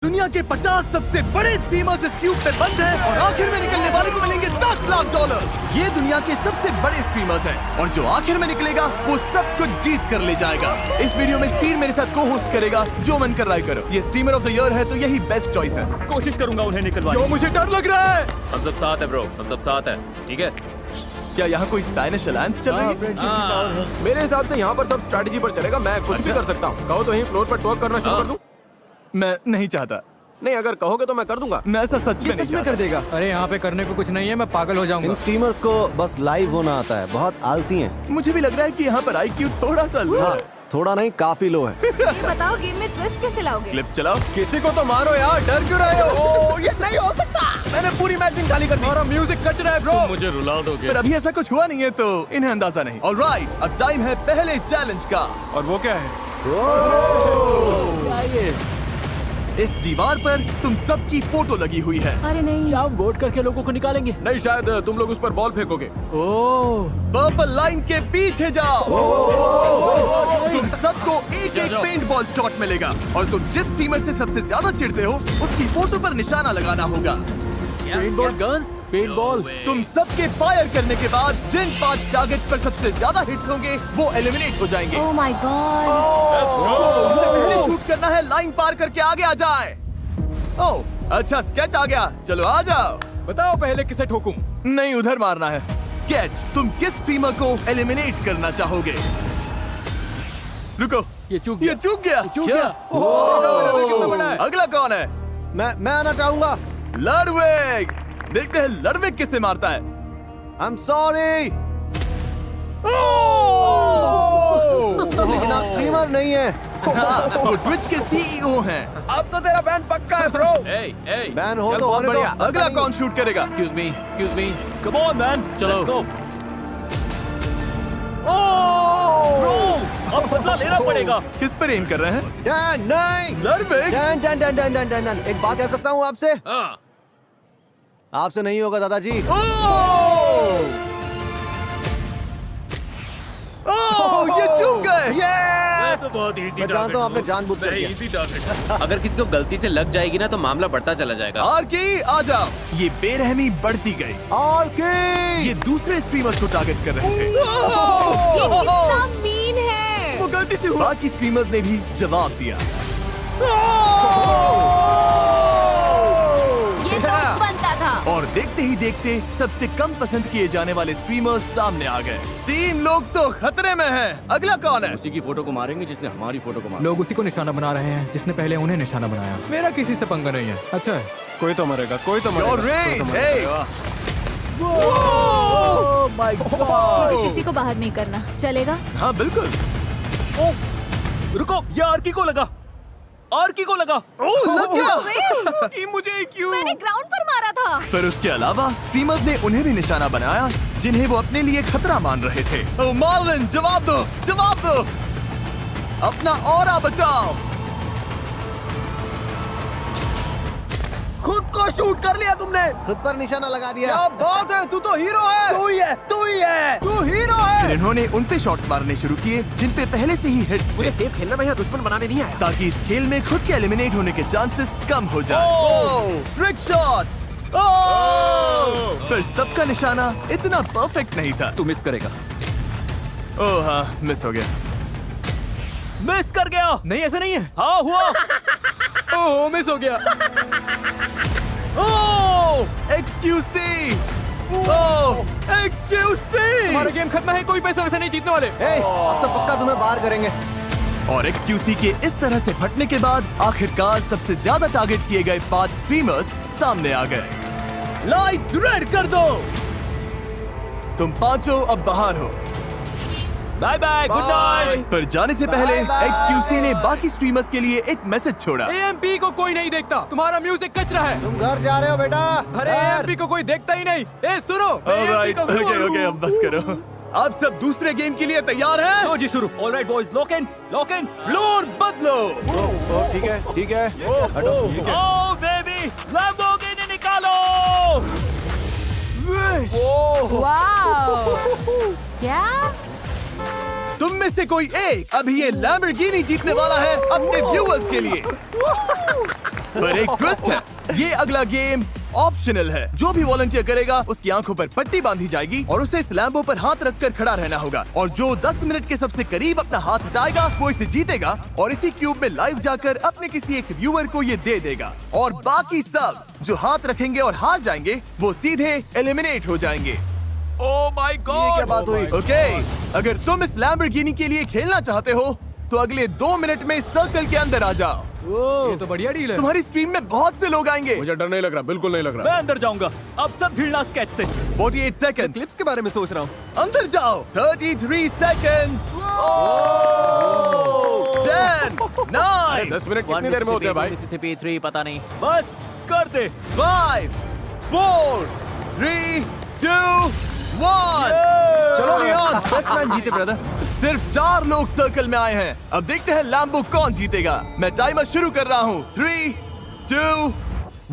दुनिया के 50 सबसे बड़े स्ट्रीमर्स इस क्यूब पे बंद हैं और आखिर में निकलने वाले को मिलेंगे $10 लाख। ये दुनिया के सबसे बड़े स्ट्रीमर्स हैं और जो आखिर में निकलेगा वो सब कुछ जीत कर ले जाएगा। इस वीडियो में स्पीड मेरे साथ को होस्ट करेगा। जो मन कर रहा है करो। ये स्ट्रीमर ऑफ द ईयर है तो यही बेस्ट चॉइस है। कोशिश करूंगा उन्हें निकलवाने। जो मुझे डर लग रहा है। हम सब साथ है ब्रो, हम सब साथ है, ठीक है? क्या यहाँ कोई स्पैनिश अलायंस चल रही है? मेरे हिसाब से यहाँ पर सब स्ट्रैटेजी पर चलेगा। मैं कुछ भी कर सकता हूँ। कहो तो यहीं फ्लोर पर टॉक करना शुरू कर दूँ? मैं नहीं चाहता। नहीं, अगर कहोगे तो मैं कर दूंगा। मैं ऐसा सच में कर देगा। अरे यहाँ पे करने को कुछ नहीं है, मैं पागल हो जाऊंगा। इन स्ट्रीमर्स को बस लाइव होना आता है, बहुत आलसी हैं। मुझे भी लग रहा है कि यहाँ पर IQ थोड़ा सा लो है। थोड़ा नहीं, काफी लो है। ये बताओ गेम में ट्विस्ट कैसे लाओगे? क्लिप्स चलाओ। किसी को तो मारो यार, डर क्यों रहे हो? ये नहीं हो सकता। मैंने पूरी मैचिंग खाली कर दी। हमारा म्यूजिक कच रहा है ब्रो। मुझे रुला दोगे? पर अभी ऐसा कुछ हुआ नहीं है तो इन्हें अंदाजा नहीं। ऑलराइट, अब टाइम है पहले चैलेंज का। और वो क्या है? इस दीवार पर तुम सबकी फोटो लगी हुई है। अरे नहीं, क्या हम वोट करके लोगों को निकालेंगे? नहीं, शायद तुम लोग उस पर बॉल फेंकोगे। ओह, पर्पल लाइन के पीछे जाओ। तुम सबको एक एक पेंट बॉल शॉट मिलेगा और तुम जिस टीमर से सबसे ज्यादा चिढ़ते हो उसकी फोटो पर निशाना लगाना होगा। Paintball guns, paintball. तुम सबके फायर करने के बाद जिन 5 टारगेट पर सबसे ज्यादा हिट्स होंगे वो एलिमिनेट हो जाएंगे। Oh my God. इससे पहले शूट करना है, लाइन पार करके आगे आ जाए। ओह अच्छा, स्केच आ गया। चलो आ जाओ। बताओ पहले किसे ठोकूं? नहीं, उधर मारना है। स्केच, तुम किस स्ट्रीमर को एलिमिनेट करना चाहोगे? रुको, ये चूक ये चूक गया। चूक क्या? गया। ओह, कितना बड़ा है। अगला कौन है? मैं आना चाहूंगा। लडविग। देखते हैं लडविग किसे मारता है। आई एम सॉरी, लेकिन आप स्ट्रीमर नहीं है। हाँ, वो ट्विच के CEO हैं। अब तो तेरा बैन पक्का है ब्रो। बैन हो चल, तो बहुत होने दो। बढ़िया। अगला कौन शूट करेगा? Excuse me. Come on man, चलो। Let's go. अब बदला लेना पड़ेगा। किस पर एम कर रहे हैं? डैन, नहीं। लडविग। डैन। एक बात कह सकता हूँ आपसे? हाँ। आपसे नहीं होगा दादाजी। ये चूक गए। यस! तो बहुत इजी मैं जानता हूँ आपने जानबूझकर किया। Easy target. अगर किसी को गलती से लग जाएगी ना तो मामला बढ़ता चला जाएगा। और की आ जाओ। ये बेरहमी बढ़ती गई। और की ये दूसरे स्ट्रीमर्स को टारगेट कर रहे थे। ये कितना मीन है। वो गलती से हुआ। बाकी स्ट्रीमर्स ने भी जवाब दिया। ये तो बनता था। और देखते ही देखते सबसे कम पसंद किए जाने वाले स्ट्रीमर्स सामने आ गए। 3 लोग तो खतरे में हैं। अगला कौन है? उसी की फोटो को मारेंगे जिसने हमारी फोटो को मारा। लोग उसी को निशाना बना रहे हैं जिसने पहले उन्हें निशाना बनाया। मेरा किसी से पंगा नहीं है। अच्छा है। कोई तो मरेगा, कोई तो Your मरेगा। rage, hey! Oh my God. मुझे किसी को बाहर नहीं करना, चलेगा? हाँ बिल्कुल। रुको, ये आर्की को लगा। आर्की को लगा। लग गया। कि मुझे क्यों? मैंने ग्राउंड पर मारा था। पर उसके अलावा स्ट्रीमर्स ने उन्हें भी निशाना बनाया जिन्हें वो अपने लिए खतरा मान रहे थे। ओह मार्लिन, जवाब दो, जवाब दो। अपना ऑरा बचाओ। खुद को शूट कर लिया तुमने। खुद पर निशाना लगा दिया। क्या बात है, तू तो हीरो है। तू ही है। तू हीरो है। फिर इन्होंने उन पे शॉट्स मारने शुरू किए जिन पे पहले से ही हिट्स थे, मुझे सेफ खेलना, मैं यहाँ दुश्मन बनाने नहीं आया। ताकि इस खेल में खुद के एलिमिनेट होने के चांसेस कम हो जाए। Trick shot. पर सबका निशाना इतना परफेक्ट नहीं था। तू मिस करेगा। ओह हाँ, मिस हो गया। मिस कर गया। नहीं, ऐसा नहीं है। हाँ हुआ। ओह, मिस हो गया। ओह एक्सक्यूसी। ओह एक्सक्यूसी। हमारा गेम खत्म है, कोई पैसा वैसा नहीं जीतने वाले। अब तो पक्का तुम्हें बाहर करेंगे। और एक्सक्यूसी के इस तरह से फटने के बाद आखिरकार सबसे ज्यादा टारगेट किए गए 5 स्ट्रीमर्स सामने आ गए। लाइट्स रेड कर दो। तुम पांचों अब बाहर हो। Bye bye, good night. पर जाने से पहले एक्सक्यूसी ने बाकी स्ट्रीमर्स के लिए एक मैसेज छोड़ा। AMP को कोई नहीं देखता, तुम्हारा म्यूजिक कच रहा है। तुम घर जा रहे हो बेटा? अरे AMP को कोई देखता ही नहीं। ए सुनो, ऑलराइट, AMP को ओके, अब बस करो। आप सब दूसरे गेम के लिए तैयार हैं? लो जी शुरू। Alright boys, lock in, lock in. Floor बदलो। ठीक है, ठीक है। ओह बेबी, लैम्बोर्गिनी निकालो। वाओ। क्या? तुम में से कोई एक अभी ये लैम्बोर्गिनी जीतने वाला है अपने व्यूअर्स के लिए। पर एक ट्विस्ट है, ये अगला गेम ऑप्शनल है। जो भी वॉलंटियर करेगा उसकी आंखों पर पट्टी बांधी जाएगी और उसे इस लैम्बो पर हाथ रखकर खड़ा रहना होगा, और जो 10 मिनट के सबसे करीब अपना हाथ हटाएगा वो इसे जीतेगा और इसी क्यूब में लाइव जाकर अपने किसी एक व्यूअर को ये दे देगा। और बाकी सब जो हाथ रखेंगे और हार जाएंगे वो सीधे एलिमिनेट हो जाएंगे। ओह माय गॉड, क्या बात हुई? ओके, अगर तुम इस लैम्बोर्गिनी के लिए खेलना चाहते हो तो अगले 2 मिनट में सर्कल के अंदर आ जाओ। ये तो बढ़िया डील है। तुम्हारी स्ट्रीम में बहुत से लोग आएंगे। मुझे डर नहीं लग रहा, बिल्कुल नहीं लग रहा। मैं अंदर जाऊंगा, अब सब भिड़ना स्केच से। 48 सेकंड्स। क्लिप्स के बारे में सोच रहा हूँ। अंदर जाओ। 33 सेकंड्स। 10 9 10 मिनट कितनी देर में होते हैं भाई? मिसिसिपी 3 पता नहीं। बस कर दे। 5 4 3 2 1। चलो लियोन, फर्स्ट मैन जीते ब्रदर। सिर्फ 4 लोग सर्कल में आए हैं। अब देखते हैं लैम्बो कौन जीतेगा। मैं टाइमर शुरू कर रहा हूँ। 3 2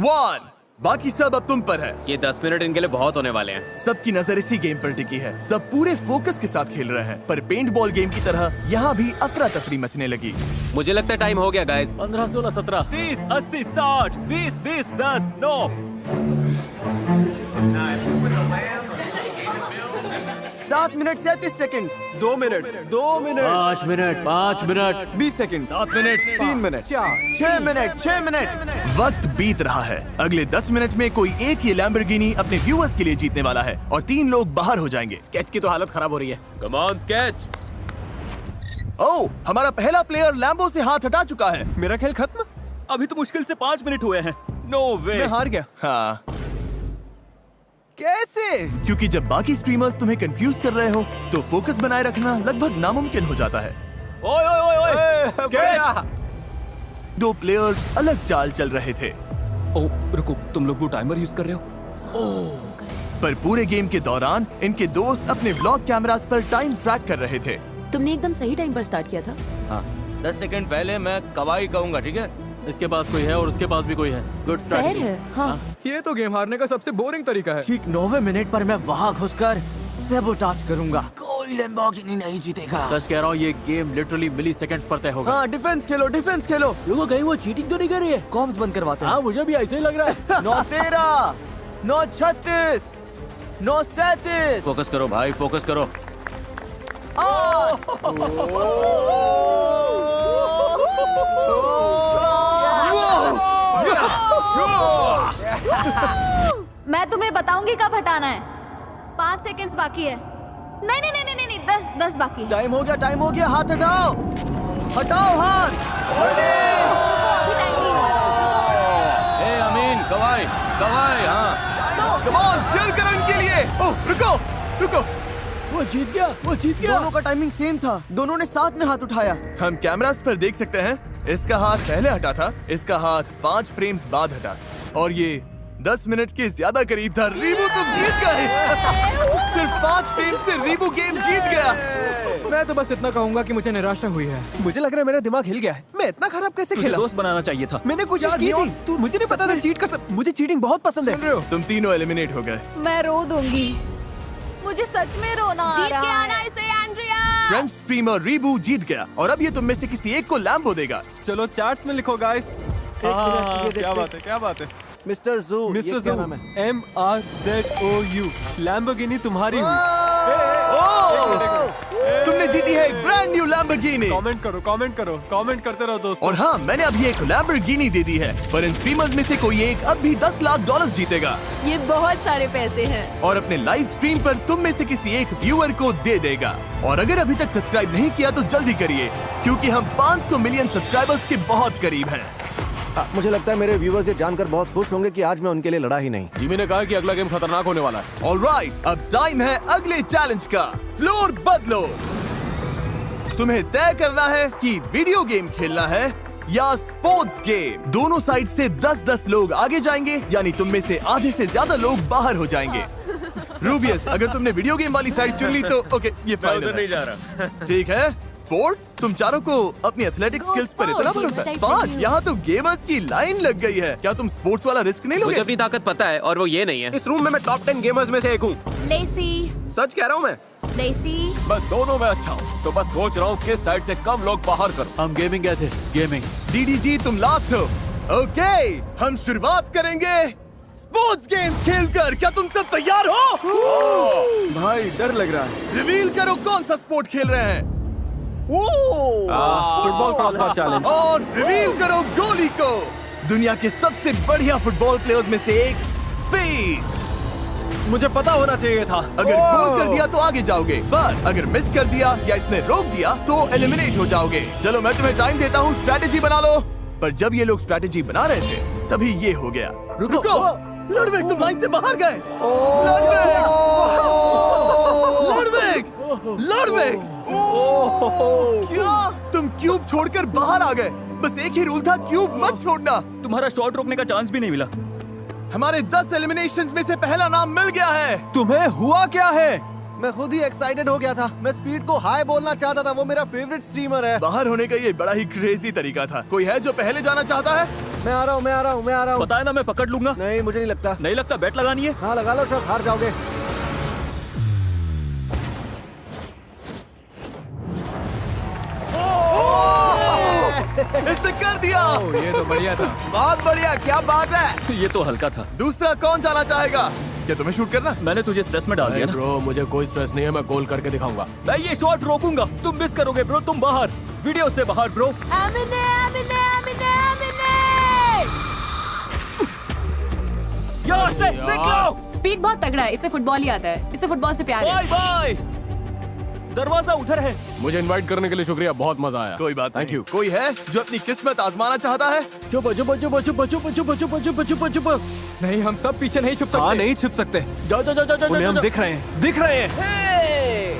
1। बाकी सब अब तुम पर है। ये 10 मिनट इनके लिए बहुत होने वाले हैं। सबकी नजर इसी गेम पर टिकी है। सब पूरे फोकस के साथ खेल रहे हैं, पर पेंट बॉल गेम की तरह यहाँ भी अफरा तफरी मचने लगी। मुझे लगता है टाइम हो गया guys. 15, 16, 17। 30 80 60 20 20 10 9। 7 minute 37 seconds. 2 minute 2 minute 5 minute 5 minute 20 seconds. 7 minute 3 minute 6 minute 6 minute. वक्त बीत रहा है। अगले 10 मिनट में कोई एक ही लैम्बोर्गिनी अपने व्यूअर्स के लिए जीतने वाला है और 3 लोग बाहर हो जाएंगे। स्केच की तो हालत खराब हो रही है। Come on sketch. ओह, हमारा पहला प्लेयर लैम्बो से हाथ हटा चुका है। मेरा खेल खत्म? अभी तो मुश्किल से 5 मिनट हुए हैं। नो वे, मैं हार गया। हाँ, कैसे? क्योंकि जब बाकी स्ट्रीमर्स तुम्हें कंफ्यूज कर रहे हो तो फोकस बनाए रखना लगभग नामुमकिन हो जाता है। ओए ओए ओए ओए, स्केच। 2 प्लेयर्स अलग चाल चल रहे थे, ओह रुको, तुम लोग वो टाइमर यूज कर रहे हो? पर पूरे गेम के दौरान इनके दोस्त अपने व्लॉग कैमरास पर टाइम ट्रैक कर रहे थे। तुमने एकदम सही टाइम पर स्टार्ट किया था। हाँ, 10 सेकंड पहले मैं कवाई कहूंगा, ठीक है? इसके पास कोई है और उसके पास भी कोई है। Good fair strategy. है। हाँ। ये तो गेम हारने का सबसे बोरिंग तरीका है। ठीक 9वें मिनट पर मैं वहाँ घुसकर सैबोटाज करूंगा। कोई लैम्बोर्गिनी नहीं जीतेगा। सच कह रहा हूँ, ये गेम लिटरली मिली सेकंड्स पर तय होगा। हाँ, डिफेंस खेलो, डिफेंस खेलो। रुको, कहीं वो चीटिंग तो नहीं कर रही है? कॉम्स बंद करवाते हैं। हाँ, मुझे भी ऐसे ही लग रहा है। 9-13 9-36 9-37। फोकस करो भाई, फोकस करो। 8 मैं तुम्हें बताऊंगी कब हटाना है। 5 सेकंड्स बाकी है। नहीं नहीं नहीं नहीं नहीं, 10 बाकी है। टाइम हो गया, टाइम हो गया। हाथ हटाओ, हटाओ हाथ, जल्दी। ए अमीन, कवाई कवाई। हाँ, कम ऑन, चीयर करो इनके लिए। ओह, रुको रुको। वो जीत गया, वो जीत गया। दोनों का टाइमिंग सेम था, दोनों ने साथ में हाथ उठाया। हम कैमरास पर देख सकते हैं, इसका हाथ पहले हटा था, इसका हाथ 5 फ्रेम्स बाद हटा, और ये 10 मिनट के ज्यादा करीब था। रीबू तुम जीत गए। सिर्फ 5 फ्रेम्स से रीबू गेम जीत गया। मैं तो बस इतना कहूंगा कि मुझे निराशा हुई है। मुझे लग रहा है मेरा दिमाग हिल गया है। मैं इतना खराब कैसे खेला? दोस्त बनाना चाहिए था। मैंने कोशिश यार, की नियोन, थी। तू मुझे नहीं पता था चीट कर सकता। मुझे चीटिंग बहुत पसंद सुन रहे हो? तुम तीनों एलिमिनेट हो गए। मैं रो दूंगी। मुझे सच में रोना आ जीत रहा के है। आना इसे एंड्रिया। फ्रेंच स्ट्रीमर रीबू जीत गया और अब ये तुम में से किसी एक को लैम्बो देगा। चलो चैट्स में लिखो गाइस। क्या बात है, क्या बात है। मिस्टर जू, मिस्टर क्या जू, नाम है? MRZOU, लैम्बोर्गिनी तुम्हारी हुई। तुमने जीती है एक ब्रांड न्यू लैम्बोर्गिनी। कमेंट करो, कमेंट करो, कमेंट करते रहो दोस्तों। और हाँ, मैंने अभी एक लैम्बोर्गिनी दे दी है, पर इन स्ट्रीमर्स में से कोई एक अब भी $10 लाख जीतेगा ये बहुत सारे पैसे हैं। और अपने लाइव स्ट्रीम पर तुम में से किसी एक व्यूअर को दे देगा। और अगर अभी तक सब्सक्राइब नहीं किया तो जल्दी करिए, क्योंकि हम 500 मिलियन सब्सक्राइबर्स के बहुत करीब हैं। मुझे लगता है मेरे व्यूवर्स ये जानकर बहुत खुश होंगे कि आज मैं उनके लिए लड़ा ही नहीं। जिमी ने कहा कि अगला गेम खतरनाक होने वाला है। ऑलराइट, अब टाइम है अगले चैलेंज का। फ्लोर बदलो। तुम्हें तय करना है कि वीडियो गेम खेलना है या स्पोर्ट्स गेम। दोनों साइड से 10-10 लोग आगे जाएंगे, यानी तुम में से आधे से ज्यादा लोग बाहर हो जाएंगे। रूबियस, अगर तुमने वीडियो गेम वाली साइड चुन ली तो ओके, ये फाइनल है। नहीं जा रहा। ठीक है। स्पोर्ट्स, तुम चारों को अपनी एथलेटिक स्किल्स पर इतना भरोसा है? 5, यहाँ तो गेमर्स की लाइन लग गई है। क्या तुम स्पोर्ट्स वाला रिस्क नहीं मुझे लोगे? अपनी ताकत पता है और वो ये नहीं है। इस रूम में मैं टॉप 10 गेमर्स में से एक हूँ। लेसी सच कह रहा हूँ मैं लेसी दोनों में अच्छा हूँ, तो बस सोच रहा हूँ किस साइड से कम लोग बाहर करो। हम गेमिंग गए थे, गेमिंग। डीडीजी, तुम लास्ट हो। ओके, हम शुरुआत करेंगे स्पोर्ट्स गेम्स खेलकर। क्या तुम सब तैयार हो? भाई डर लग रहा है। रिवील करो कौन सा स्पोर्ट खेल रहे हैं। Football crossbar challenge. और रिवील करो गोली को। दुनिया के सबसे बढ़िया फुटबॉल प्लेयर्स में से एक, स्पीड। मुझे पता होना चाहिए था। अगर गोल कर दिया तो आगे जाओगे, पर अगर मिस कर दिया या इसने रोक दिया तो एलिमिनेट हो जाओगे। चलो मैं तुम्हें टाइम देता हूँ, स्ट्रैटेजी बना लो। पर जब ये लोग स्ट्रैटेजी बना रहे थे तभी ये हो गया। रुको, लड़वेग तुम लाइन से बाहर गए। लड़वेग क्या तुम क्यूब छोड़कर बाहर आ गए? बस एक ही रूल था, क्यूब मत छोड़ना। तुम्हारा शॉट रोकने का चांस भी नहीं मिला। हमारे 10 एलिमिनेशंस में से पहला नाम मिल गया है। तुम्हें हुआ क्या है? मैं खुद ही एक्साइटेड हो गया था। मैं स्पीड को हाय बोलना चाहता था, वो मेरा फेवरेट स्ट्रीमर है। बाहर होने का ये बड़ा ही क्रेजी तरीका था। कोई है जो पहले जाना चाहता है? मैं आ रहा हूँ। पता है ना, मैं पकड़ लूंगा। नहीं, मुझे नहीं लगता। नहीं लगता? बैट लगानी है। हाँ लगा लो सर, हार जाओगे। इसने कर दिया। ये तो बढ़िया था। बहुत बढ़िया, क्या बात है। ये तो हल्का था। दूसरा कौन जाना चाहेगा? क्या तुम्हें शूट करना? मैंने तुझे स्ट्रेस में डाल दिया ना। ब्रो मुझे कोई स्ट्रेस नहीं है, मैं गोल करके दिखाऊंगा। मैं ये शॉट रोकूंगा, तुम मिस करोगे ब्रो। तुम बाहर, वीडियो से बाहर ब्रो। यहाँ से निकलो। स्पीड बहुत तगड़ा है, इसे फुटबॉल ही आता है, इसे फुटबॉल से प्यार है। Bye bye. दरवाजा उधर है। मुझे इनवाइट करने के लिए शुक्रिया, बहुत मजा आया। कोई बात थैंक नहीं। यू। कोई है जो अपनी किस्मत आजमाना चाहता है? चुप चुप चुप चुप चुप चुप चुप चुप चुप चुप। नहीं, हम सब पीछे नहीं छुप सकते। हाँ नहीं छुप सकते, जाओ जाओ जाओ जाओ उन्हें हम जाओ। दिख रहे हैं।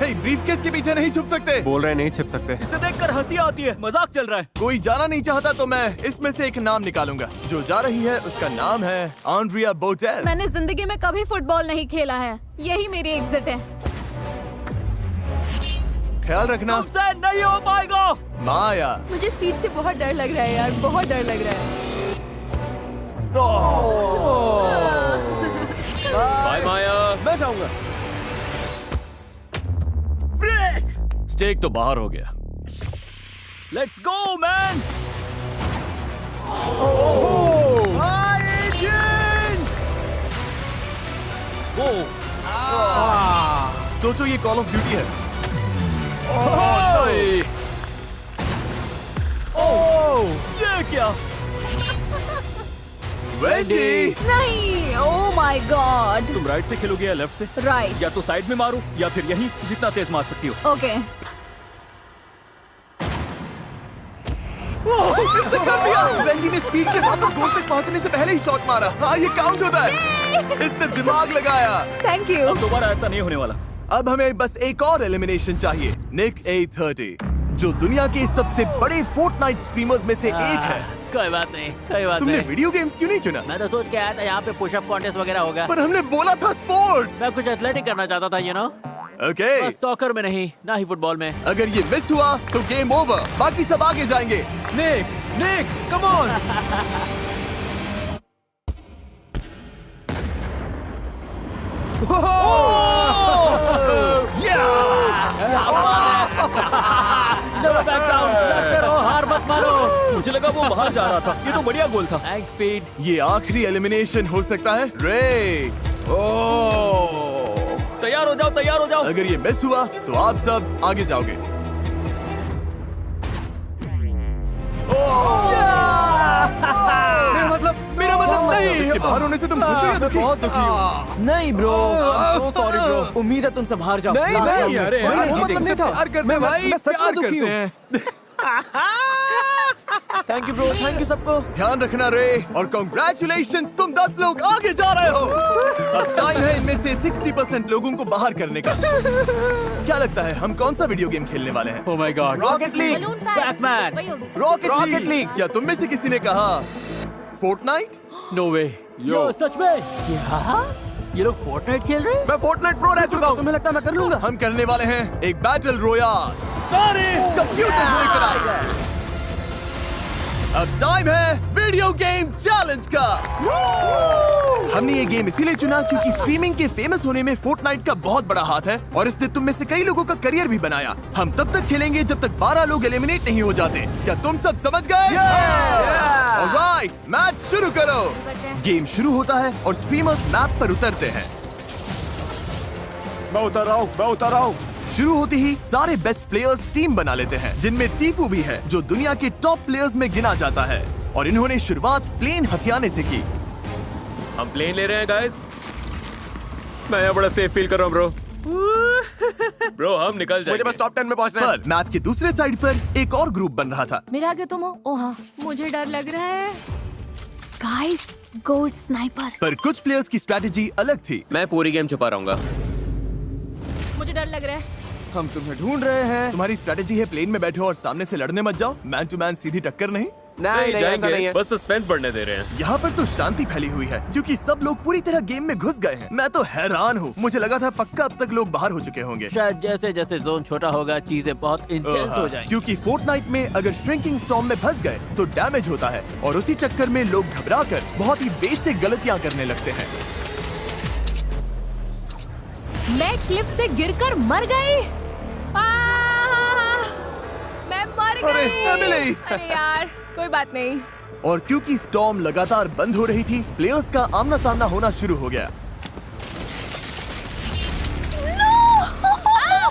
हे, ब्रीफकेस के पीछे नहीं छुप सकते। बोल रहे नहीं छुप सकते। इसे देखकर हंसी आती है, मजाक चल रहा है। कोई जाना नहीं चाहता तो मैं इसमें से एक नाम निकालूंगा। जो जा रही है उसका नाम है आंड्रिया बोटेस। मैंने जिंदगी में कभी फुटबॉल नहीं खेला है, यही मेरी एग्जिट है। ख्याल रखना। तुमसे नहीं हो पाएगा। माया। मुझे स्पीड से बहुत डर लग रहा है यार, बहुत डर लग रहा है। बाय माया। मैं जाऊंगा। स्टेक तो बाहर हो गया। Let's go man. सोचो ये कॉल ऑफ ड्यूटी है। ये क्या? वेंडी। नहीं, ओह माय गॉड। तुम राइट से खेलोगे या लेफ्ट से? राइट। या तो साइड में मारो या फिर यहीं, जितना तेज मार सकती हो। ओके। इसने कर दिया। वेंडी ने स्पीड के वापस गोल तक पहुंचने से पहले ही शॉट मारा। हाँ, ये काउंट होता है। इसने दिमाग लगाया। Thank you. अब दोबारा ऐसा नहीं होने वाला। अब हमें बस एक और एलिमिनेशन चाहिए। निक A30, जो दुनिया के सबसे बड़े फोर्टनाइट स्ट्रीमर्स में से एक है। कोई बात नहीं, कोई बात तुमने नहीं। वीडियो गेम्स क्यों नहीं चुना? मैं तो सोच के आया था यहाँ पे पुशअप कॉन्टेस्ट वगैरह होगा। पर हमने बोला था स्पोर्ट। मैं कुछ एथलेटिक करना चाहता था, यू नो। ओके। बस सॉकर में नहीं, ना ही फुटबॉल में। अगर ये मिस हुआ तो गेम ओवर, बाकी सब आगे जाएंगे। Nick, come on. Never back down, लड़ते रहो, हार मत मानो। मुझे लगा वो बाहर जा रहा था। ये तो बढ़िया गोल था। Thanks speed. ये आखिरी एलिमिनेशन हो सकता है। रे, तैयार हो जाओ, तैयार हो जाओ। अगर ये मिस हुआ तो आप सब आगे जाओगे। मेरा मतलब नहीं। इसके बाहर होने से तुम खुश हो या दुखी? बहुत दुखी हूँ। नहीं ब्रो, सो सॉरी ब्रो। उम्मीद है तुम सब हार जाओ। नहीं, Last नहीं, round में। अरे यार, कोई वो जीतेगा। मतलब नहीं था। प्यार करते हैं भाई, मैं सच प्यार में दुखी करते हूँ। हैं। Thank you bro, thank you सबको। ध्यान रखना रे, और कांग्रेचुलेशंस, तुम 10 लोग आगे जा रहे हो। अब टाइम है इनमें से 60% लोगों को बाहर करने का। क्या लगता है हम कौन सा वीडियो गेम खेलने वाले हैं? Oh my God. Rocket league. Balloon fight. Batman. वही होगी। Rocket league. क्या तुम में से किसी ने कहा फोर्टनाइट? No way. यो सच में? क्या? ये लोग फोर्टनाइट खेल रहे हैं? मैं फोर्टनाइट प्रो रह चुका हूँ। तुम्हें लगता है मैं कर लूंगा? हम करने वाले हैं एक बैटल रोयाल। सारे कंप्यूटर्स लेकर आए। अब टाइम है वीडियो गेम चैलेंज का। हमने ये गेम इसीलिए चुना क्योंकि स्ट्रीमिंग के फेमस होने में फोर्टनाइट का बहुत बड़ा हाथ है और इसने तुम में से कई लोगों का करियर भी बनाया। हम तब तक खेलेंगे जब तक 12 लोग एलिमिनेट नहीं हो जाते। क्या तुम सब समझ गए? ऑलराइट, मैच शुरू करो। गेम शुरू होता है और स्ट्रीमर्स मैप पर उतरते हैं। मैं उतर रहा हूँ। शुरू होते ही सारे बेस्ट प्लेयर्स टीम बना लेते हैं, जिनमें टीफू भी है जो दुनिया के टॉप प्लेयर्स में गिना जाता है। और इन्होंने शुरुआत प्लेन हथियाने से की। हम प्लेन ले रहे हैं गाइस। मैं यहाँ बड़ा सेफ फील कर रहा हूँ ब्रो। ब्रो हम निकल जाएंगे। मुझे बस टॉप 10 में पहुंचना है। पर मैप के दूसरे साइड पर एक और ग्रुप बन रहा था। मेरे आगे तुम हो। ओ हाँ, मुझे डर लग रहा है। Guys, gold sniper. पर कुछ प्लेयर्स की स्ट्रैटेजी अलग थी। मैं पूरी गेम छुपा रहूंगा। मुझे डर लग रहा है। हम तुम्हें ढूंढ रहे हैं। तुम्हारी स्ट्रैटेजी है प्लेन में बैठो और सामने से लड़ने मत जाओ। मैन टू मैन सीधी टक्कर नहीं। नहीं, ऐसा नहीं जाएंगे, है। बस सस्पेंस बढ़ने दे रहे हैं। यहाँ पर तो शांति फैली हुई है क्योंकि सब लोग पूरी तरह गेम में घुस गए हैं। मैं तो हैरान हूँ। मुझे लगा था पक्का अब तक लोग बाहर हो चुके होंगे। शायद जैसे जैसे जोन छोटा होगा चीजें बहुत इंटेंस हो जाएंगी। क्योंकि फोर्टनाइट में अगर श्रिंकिंग स्टॉर्म में फंस गए तो डैमेज होता है और उसी चक्कर में लोग घबराकर बहुत ही बेसिक गलतियाँ करने लगते हैं। मैं क्लिफ से गिरकर मर गई। मैं मर अरे, गई। एमिली! अरे यार, कोई बात नहीं। और क्योंकि स्टॉर्म लगातार बंद हो रही थी, प्लेयर्स का आमना सामना होना शुरू हो गया।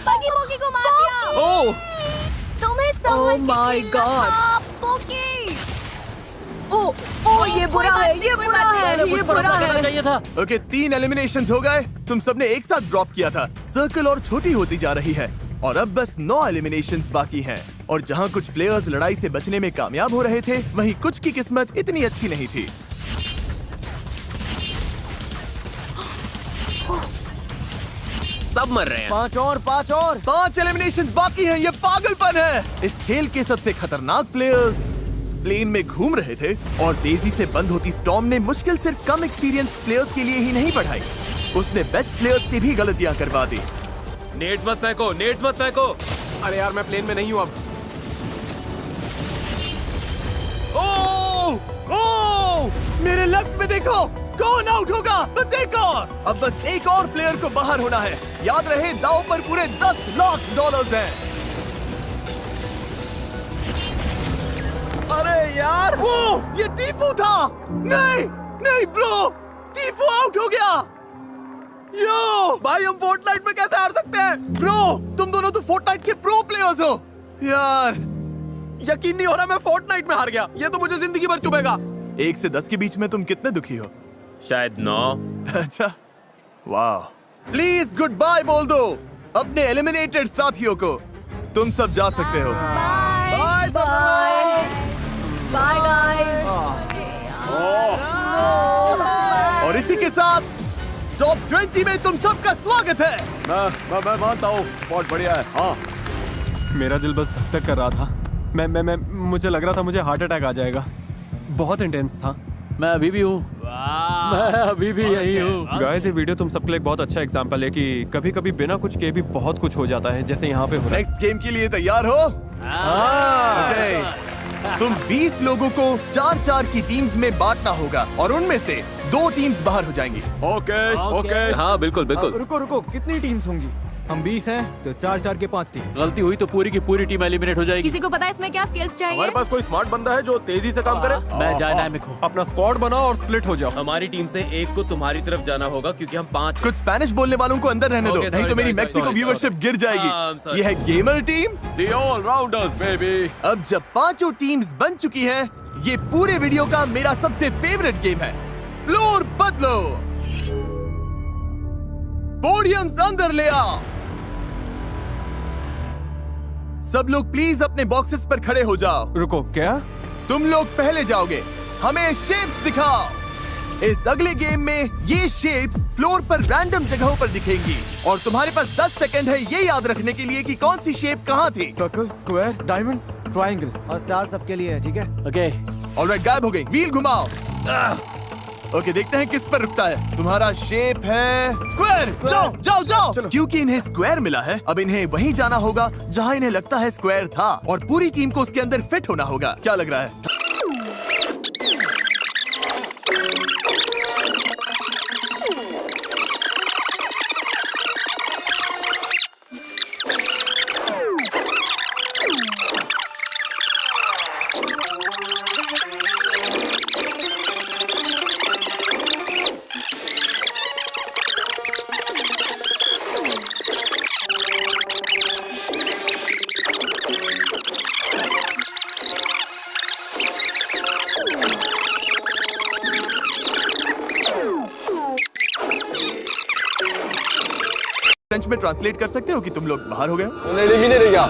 बगी बोगी को मार दिया। ओह! तुम्हें संभल के my खेलना God! था, बोगी। ओ ये बुरा है, ये बुरा है, ये बुरा है। चाहिए था। ओके, 3 एलिमिनेशंस हो गए। तुम सबने एक साथ ड्रॉप किया था। सर्कल और छोटी होती जा रही है और अब बस 9 एलिमिनेशंस बाकी हैं। और जहां कुछ प्लेयर्स लड़ाई से बचने में कामयाब हो रहे थे, वहीं कुछ की किस्मत इतनी अच्छी नहीं थी। सब मर रहे हैं। 5 एलिमिनेशंस बाकी हैं। ये पागलपन है। इस खेल के सबसे खतरनाक प्लेयर्स प्लेन में घूम रहे थे और तेजी से बंद होती स्टॉर्म ने मुश्किल सिर्फ कम एक्सपीरियंस प्लेयर्स के लिए ही नहीं बढ़ाई, उसने बेस्ट प्लेयर्स से भी गलतियां करवा दी। नेट्स मत फेंको, नेट्स मत फेंको। अरे यार, मैं प्लेन में नहीं हूँ अब। ओह! मेरे लेफ्ट में देखो, कौन आउट होगा? बस एक और। अब बस एक और प्लेयर को बाहर होना है। याद रहे, दांव पर पूरे $10 लाख हैं। अरे यार, वो ये टीफू था। नहीं नहीं ब्रो, टीफू आउट हो गया। यो भाई, हम फोर्टनाइट में कैसे हार सकते हैं? ब्रो, तुम दोनों तो फोर्टनाइट के प्रो प्लेयर्स हो। यार, यकीन नहीं हो रहा, मैं फोर्टनाइट में हार गया। ये तो मुझे जिंदगी भर चुभेगा। 1 से 10 के बीच में तुम कितने दुखी हो? शायद 9। अच्छा, वाह। प्लीज गुड बाय बोल दो अपने एलिमिनेटेड साथियों को। तुम सब जा सकते हो। Bye bye guys. और इसी के साथ टॉप 20 में तुम सबका स्वागत है। मैं मानता हूँ, बहुत बढ़िया है। हाँ, मेरा दिल बस धक धक कर रहा था। मुझे लग रहा था मुझे हार्ट अटैक आ जाएगा। बहुत इंटेंस था। मैं अभी भी हूँ। मैं अभी भी यही हूँ। गाइस, ये वीडियो तुम सबके लिए एक बहुत अच्छा एग्जांपल है कि कभी-कभी बिना कुछ किए भी बहुत कुछ हो जाता है, जैसे यहाँ पे हो रहा है। नेक्स्ट गेम के लिए तैयार हो? ओके। तुम 20 लोगों को 4-4 की टीम्स में बांटना होगा और उनमें से 2 टीम्स बाहर हो जाएंगी। ओके। हाँ बिल्कुल बिल्कुल। रुको, कितनी टीम्स होंगी? हम 20 हैं तो 4-4 के 5 टीम। गलती हुई तो पूरी की पूरी टीम एलिमिनेट हो जाएगी। किसी को पता है इसमें क्या स्किल्स चाहिए? हमारे पास कोई स्मार्ट बंदा है जो तेजी से काम करे? मैं डायनामिक हूँ। अपना स्क्वाड बनाओ और स्प्लिट हो जाओ। हमारी टीम से एक को तुम्हारी तरफ जाना होगा क्योंकि हम 5। कुछ स्पेनिश बोलने वालों को अंदर रहने दो, Okay, नहीं तो sorry, मेरी sorry, Mexico sorry, viewership sorry. गिर I'm जाएगी। sorry. ये है gamer team. The all-rounders, baby. अब जब 5 टीम्स बन चुकी हैं, ये पूरे वीडियो का मेरा सबसे फेवरेट गेम है। फ्लोर बदलो। पोडियम्स अंदर ले आओ। सब लोग प्लीज अपने बॉक्सेस पर खड़े हो जाओ। रुको, क्या? तुम लोग पहले जाओगे। हमें शेप्स दिखाओ। इस अगले गेम में ये शेप्स फ्लोर पर रैंडम जगहों पर दिखेंगी और तुम्हारे पास 10 सेकंड है ये याद रखने के लिए कि कौन सी शेप कहाँ थी। सर्कल, स्क्वायर, डायमंड, ट्रायंगल और स्टार सबके लिए है, ठीक है? ओके। ऑलराइट, गायब हो गई। व्हील घुमाओ। ओके, देखते हैं किस पर रुकता है। तुम्हारा शेप है स्क्वायर। जाओ जाओ जाओ। क्योंकि इन्हें स्क्वायर मिला है, अब इन्हें वहीं जाना होगा जहां इन्हें लगता है स्क्वायर था और पूरी टीम को उसके अंदर फिट होना होगा। क्या लग रहा है? फ्रेंच में ट्रांसलेट कर सकते हो कि तुम लोग बाहर हो गए?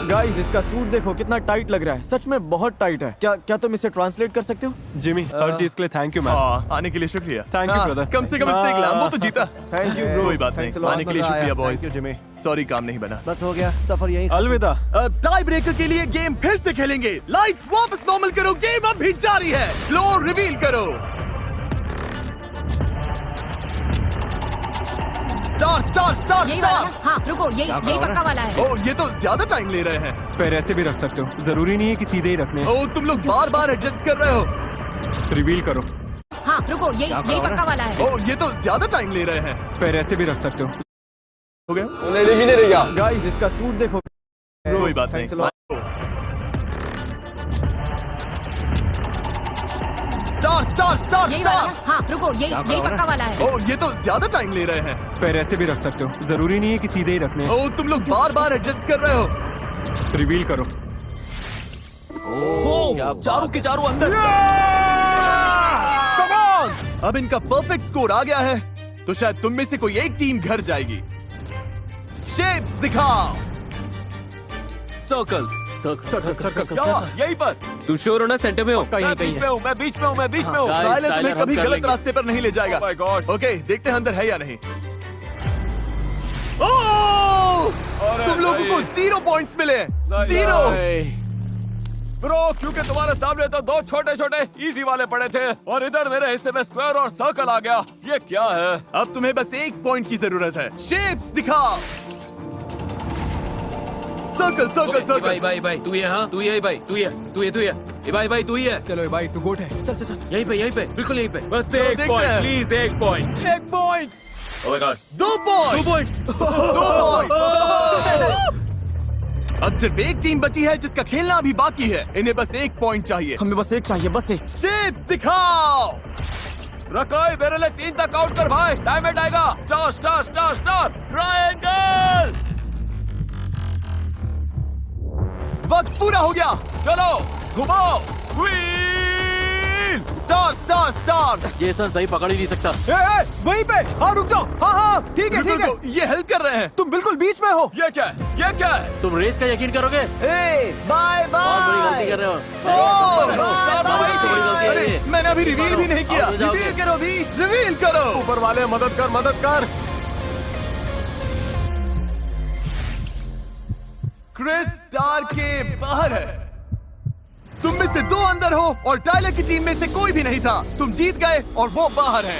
गाइस इसका सूट देखो कितना टाइट लग रहा है, सच में बहुत टाइट है। क्या तुम इसे ट्रांसलेट कर सकते हो? जिमी, हर चीज के लिए थैंक यू मैन। आने के लिए शुक्रिया। Thank you, brother। कम से कम इसने एक लैम्बो तो जीता। Thank you bro. कोई बात नहीं, आने के लिए शुक्रिया बॉयज। जिमी। सॉरी काम नहीं बना। बस हो गया, सफर यही। अलविदा। अब टाई ब्रेकर के लिए गेम फिर से खेलेंगे। लाइट्स वापस नॉर्मल करो, गेम अब भी जारी है। फ्लोर रिवील करो। स्टार स्टार स्टार यही वाला स्टार। ना? हाँ रुको, यही पक्का वाला है। ओ ये तो ज्यादा टाइम ले रहे हैं। पैर ऐसे भी रख सकते हो, जरूरी नहीं है कि सीधे ही रखने। ओ तुम लोग बार बार एडजस्ट कर रहे हो। रिवील करो। हाँ रुको, यही पक्का वाला है। ओ ये तो ज्यादा टाइम ले रहे हैं। पैर ऐसे भी रख सकते हो। हो गया? गाइस इसका सूट देखो। कोई बात नहीं। Thanks a lot. Star star star यही वाला स्टार। ना? हाँ रुको, यही पक्का वाला है। ओ ये तो ज्यादा टाइम ले रहे हैं। पैर ऐसे भी रख सकते हो, जरूरी नहीं है कि सीधे ही रखने। ओ तुम लोग बार बार एडजस्ट कर रहे हो। रिवील करो। चारों के चारों अंदर। अब इनका परफेक्ट स्कोर आ गया है, तो शायद तुम में से कोई एक टीम घर जाएगी। शेप्स दिखाओ। सर्कल यहीं पर। तू श्योर हो ना सेंटर में हो? मैं बीच में हूँ, मैं बीच में हूँ, मैं बीच में हूँ। Guys, टाइलर तुम्हें टाइलर, कभी हम कर गलत लेंगे। रास्ते पर नहीं ले जाएगा। Oh my God। ओके देखते हैं अंदर है या नहीं। ओह! तुम लोगों को 0 पॉइंट्स मिले। 0। ब्रो क्योंकि तुम्हारे सामने तो 2 छोटे छोटे इजी वाले पड़े थे और इधर मेरे हिस्से में स्क्वायर और सर्कल आ गया। ये क्या है? अब तुम्हें बस 1 पॉइंट की जरूरत है। शेप्स दिखाओ। Circle circle circle. भाई तू ये, हाँ तू ये भाई, तू ये भाई तू ही है। चलो भाई तू गोट है, चल चल चल। यहीं पे बिल्कुल यहीं पे। बस चलो, एक देखते पॉइंट हैं। प्लीज, एक point. 1 point. Oh my God. 2 point. 2 point. अब सिर्फ एक टीम बची है जिसका खेलना अभी बाकी है। इन्हें बस 1 पॉइंट चाहिए। हमें बस एक चाहिए, बस एक। शेप्स दिखाओ। रकाई मेरे लिए 3 तक काउंट कर भाई। डायमंड आएगा। Star star star star triangle. वक्त पूरा हो गया। चलो घुमाओ। व्हील। Star star star. ये सन सही पकड़ ही नहीं सकता। वहीं पे। हाँ रुक जाओ। हाँ ठीक है ठीक है। रुको, ये हेल्प कर रहे हैं। तुम बिल्कुल बीच में हो। ये क्या है? ये क्या है? तुम रेस का यकीन करोगे? बाय बहुत बड़ी गलती बाय। कर रहे हो। अरे मैंने अभी रिवील भी नहीं किया। आओ, जाओ। रिवील करो बीस्ट, रिवील करो। ऊपर वाले मदद कर, मदद कर। क्रिस स्टार के बाहर है। तुम में से 2 अंदर हो और टाइलर की टीम में से कोई भी नहीं था। तुम जीत गए और वो बाहर है।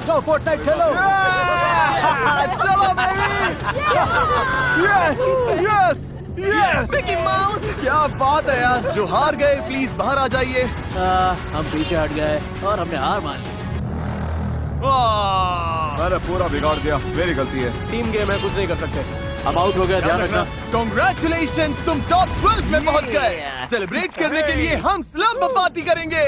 जाओ फोर्टनाइट खेलो। चलो yes yes yes. Mickey mouse, क्या बात है यार। जो हार गए प्लीज बाहर आ जाइए। हम पीछे हट गए और हमने हार मान ली। मैंने पूरा बिगाड़ दिया, मेरी गलती है। टीम गेम है, कुछ नहीं कर सकते। हम आउट हो गया, ध्यान रखना। Congratulations, तुम टॉप 12 में पहुंच गए। सेलिब्रेट करने के लिए हम स्लम्प पार्टी करेंगे।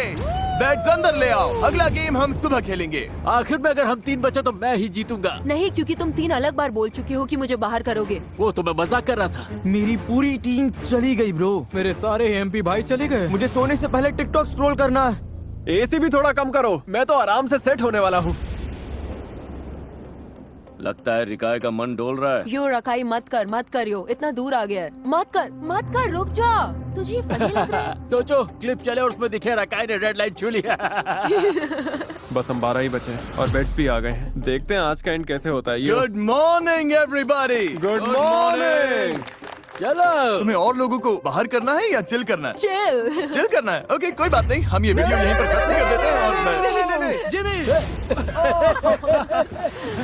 बैग्स अंदर ले आओ, अगला गेम हम सुबह खेलेंगे। आखिर में अगर हम 3 बचे तो मैं ही जीतूंगा। नहीं, क्योंकि तुम 3 अलग बार बोल चुके हो कि मुझे बाहर करोगे। वो तो मैं मजाक कर रहा था। मेरी पूरी टीम चली गई ब्रो। मेरे सारे एमपी भाई चले गए। मुझे सोने से पहले टिकटॉक स्क्रॉल करना है। एसी भी थोड़ा कम करो, मैं तो आराम से सेट होने वाला हूँ। लगता है रिकाय का मन डोल रहा है। यो रकाई मत करियो, इतना दूर आ गया है। मत कर, रुक जा। तुझे ये फनी लग रहा है? सोचो क्लिप चले और उसमें दिखे रकाई ने रेड लाइन छू लिया। बस हम 12 ही बचे हैं और बेड्स भी आ गए हैं। देखते हैं आज का एंड कैसे होता है। Good morning everybody. Good morning. चलो तुम्हें और लोगों को बाहर करना है या चिल करना है? चिल करना है। ओके कोई बात नहीं, हम ये वीडियो यहीं पर खत्म कर देते हैं। और जिमी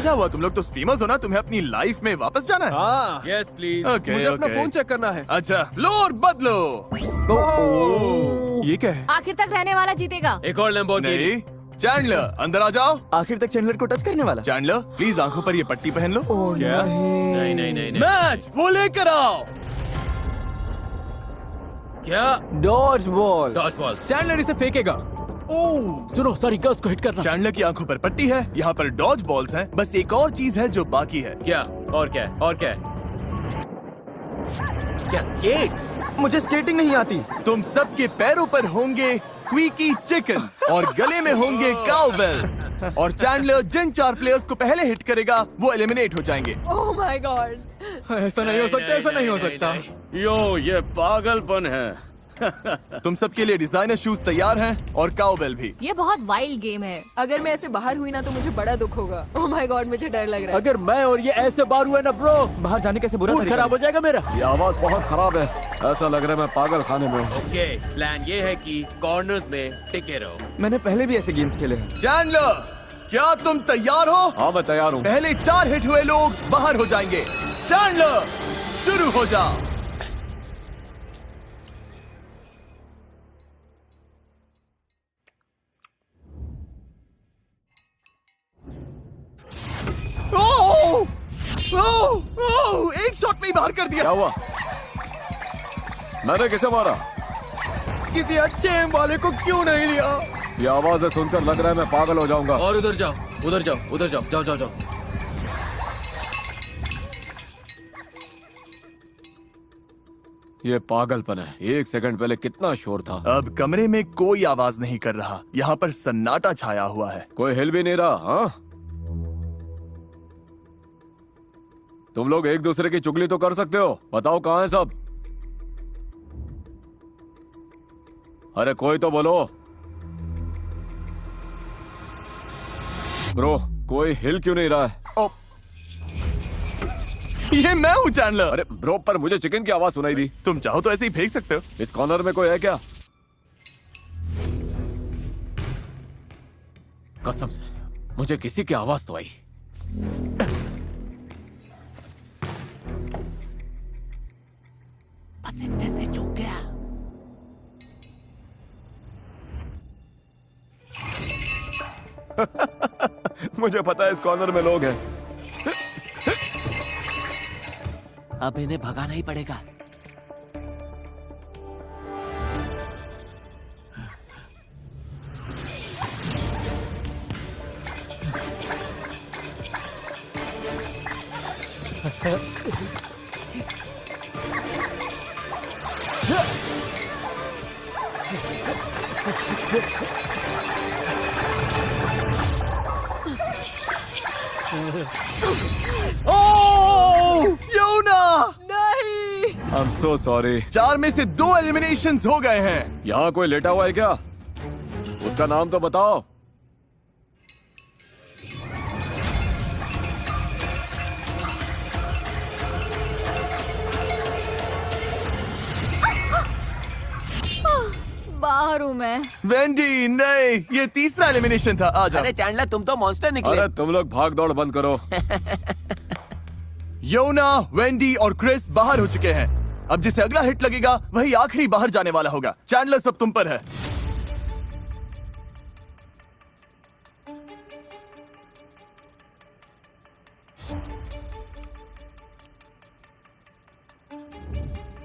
क्या हुआ? तुम लोग तो स्ट्रीमर्स हो ना, तुम्हें अपनी लाइफ में वापस जाना है? हाँ, यस प्लीज। ओके मुझे अपना फोन चेक करना है। अच्छा फ्लोर बदलो। ये क्या है? आखिर तक रहने वाला जीतेगा। एक और लैम्बोर्गिनी। नहीं, चैंडलर अंदर आ जाओ। आखिर तक चैंडलर को टच करने वाला। चैंडलर प्लीज आंखों पर ये पट्टी पहन लो। क्या? नहीं। मैच वो लेकर आओ। क्या? Dodgeball. Dodgeball. Chandler इसे फेंकेगा। सुनो, सारी गर्ल्स को हिट करना। चैंडलर की आंखों पर पट्टी है, यहाँ पर डॉज बॉल्स हैं। बस एक और चीज है जो बाकी है। क्या? और क्या है? और क्या है? क्या स्केट्स? मुझे स्केटिंग नहीं आती। तुम सबके पैरों पर होंगे स्क्वीकी चिकन और गले में होंगे काउबेल्स। और चैंडलर जिन 4 प्लेयर्स को पहले हिट करेगा वो एलिमिनेट हो जाएंगे। ओह माय गॉड, ऐसा नहीं हो सकता, ऐसा नहीं हो सकता। यो, ये पागलपन है। तुम सबके लिए डिजाइनर शूज तैयार हैं और काउबेल भी। ये बहुत वाइल्ड गेम है। अगर मैं ऐसे बाहर हुई ना तो मुझे बड़ा दुख होगा। ओह माय गॉड, मुझे डर लग रहा है। अगर मैं और ये ऐसे बाहर हुए ना ब्रो, बाहर जाने कैसे बुरा मूड खराब हो जाएगा मेरा। ये आवाज बहुत खराब है, ऐसा लग रहा है मैं पागल खाने में हूँ। ओके, प्लान ये है कि कॉर्नर्स में टिके रहो। मैंने पहले भी ऐसे गेम्स खेले हैं। चैंडलर, क्या तुम तैयार हो? हाँ, मैं तैयार हूँ। पहले 4 हिट हुए लोग बाहर हो जाएंगे। चैंडलर, शुरू हो जा। एक शॉट में ही बाहर कर दिया। क्या हुआ? मैंने किसे मारा? किसी अच्छे एम वाले को क्यों नहीं लिया? ये आवाजें सुनकर लग रहा है मैं पागल हो जाऊंगा। और उधर जाओ, उधर जाओ, उधर जाओ, जाओ जाओ जाओ। ये पागलपन है। 1 सेकंड पहले कितना शोर था। अब कमरे में कोई आवाज नहीं कर रहा। यहाँ पर सन्नाटा छाया हुआ है। कोई हिल भी नहीं रहा। हाँ, तुम लोग एक दूसरे की चुगली तो कर सकते हो। बताओ कहाँ है सब? अरे कोई तो बोलो। ब्रो, कोई हिल क्यों नहीं रहा है? ये मैं हूँ चैंडलर। अरे ब्रो, पर मुझे चिकन की आवाज सुनाई दी। तुम चाहो तो ऐसे ही फेंक सकते हो। इस कॉर्नर में कोई है क्या? कसम से मुझे किसी की आवाज तो आई। बस इतने से चूक गया। मुझे पता है इस कॉर्नर में लोग हैं। अब इन्हें भगाना ही पड़ेगा। योना! नहीं। I'm so sorry। 4 में से 2 एलिमिनेशंस हो गए हैं। यहाँ कोई लेटा हुआ है क्या? उसका नाम तो बताओ। बाहर हूँ मैं। वेंडी, नहीं, ये तीसरा एलिमिनेशन था। आ जाओ। अरे चैंडलर, तुम तो मॉन्स्टर निकले। अरे तुम लोग भाग दौड़ बंद करो। योना, वेंडी और क्रिस बाहर हो चुके हैं। अब जिसे अगला हिट लगेगा वही आखिरी बाहर जाने वाला होगा। चैंडलर, सब तुम पर है।